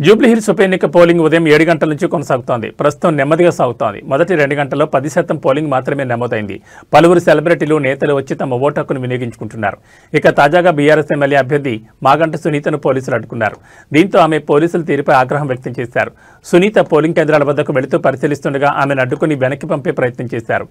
జూబ్లీహిల్స్ ఉప ఎన్నిక పోలింగ్ ఉదయం 7 గంటల నుంచి కొనసాగుతోంది. ప్రస్తుతం నెమ్మదిగా సాగుతోంది. మొదటి 2 గంటల్లో 10% పోలింగ్ మాత్రమే నమోదైంది. పలువురు సెలబ్రిటీలు, నేతలు వచ్చి తమ ఓటు హక్కును వినియోగించుకుంటున్నారు. ఇక తాజాగా బీఆర్ఎస్ ఎమ్మెల్యే అభ్యర్థి మాగంటి సునీతను పోలీసులు అడ్డుకున్నారు. దీంతో ఆమె పోలీసుల తీరుపై ఆగ్రహం వ్యక్తం చేశారు. సునీత పోలింగ్ కేంద్రాల వద్దకు వెళుతూ పరిశీలిస్తుండగా ఆమెను అడ్డుకుని వెనక్కి పంపే ప్రయత్నం చేశారు.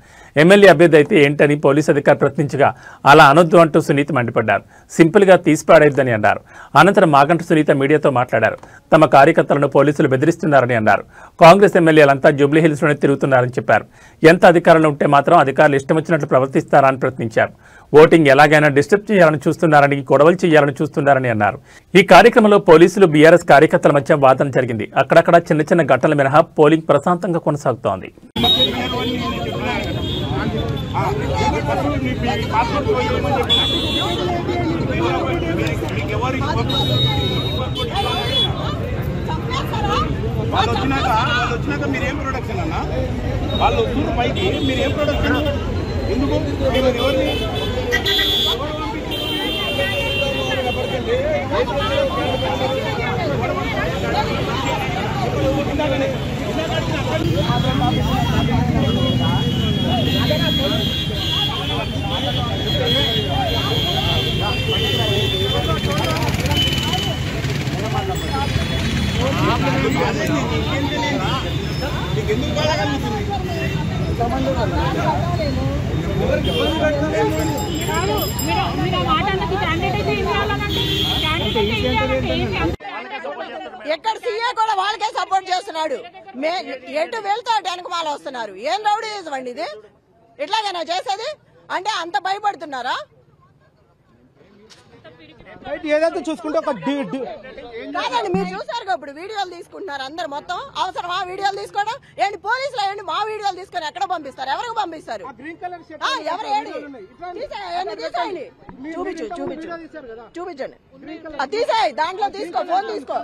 ఎమ్మెల్యే అభ్యర్థి అయితే ఏంటని పోలీసు అధికారి ప్రశ్నించగా అలా అనొద్దు అంటూ సునీత మండిపడ్డారు. సింపుల్గా తీసిపాడేద్దని అన్నారు. అనంతరం మాగంటి సునీత మీడియాతో మాట్లాడారు. తమ కార్యకర్తలను పోలీసులు బెదిరిస్తున్నారని అన్నారు. కాంగ్రెస్ ఎమ్మెల్యేలంతా జూబ్లీహిల్స్లోనే తిరుగుతున్నారని చెప్పారు. ఎంత అధికారంలో ఉంటే మాత్రం అధికారులు ఇష్టం వచ్చినట్లు ప్రవర్తిస్తారా అని ప్రశ్నించారు. ఓటింగ్ ఎలాగైనా డిస్టర్బ్ చేయాలని చూస్తున్నారని, గొడవలు చేయాలని చూస్తున్నారని అన్నారు. ఈ కార్యక్రమంలో పోలీసులు, బీఆర్ఎస్ కార్యకర్తల మధ్య వాదన జరిగింది. అక్కడక్కడ చిన్న చిన్న ఘటనల మినహా పోలింగ్ ప్రశాంతంగా కొనసాగుతోంది. వాళ్ళు వచ్చినాక మీరేం ప్రొడక్షన్ అన్న? వాళ్ళు వస్తున్నారు పైకి, మీరేం ప్రొడక్షన్? ఎందుకు ఎవరిని ఎందుకు బాధకలుగుతుంది? ఎక్కడ సీఏ కూడా వాళ్ళకే సపోర్ట్ చేస్తున్నాడు. ఎటు వెళ్తా వెనక మాల వస్తున్నారు. ఏం రౌడీయిజం అండి ఇది? ఇట్లాగైనా చేసేది అంటే అంత భయపడుతున్నారా? ఏదైతే చూసుకుంటే ఒక కాదండి, మీరు చూసారు ఇప్పుడు వీడియోలు తీసుకుంటున్నారు అందరు. మొత్తం అవసరం ఆ వీడియోలు తీసుకోవడం ఏంటి? పోలీసులు ఏంటి మా వీడియోలు తీసుకొని ఎక్కడ పంపిస్తారు? ఎవరికి పంపిస్తారు? ఎవరు ఏంటి? తీసేయండి, చూపించండి, తీసేయి. దాంట్లో తీసుకో, ఫోన్ తీసుకో.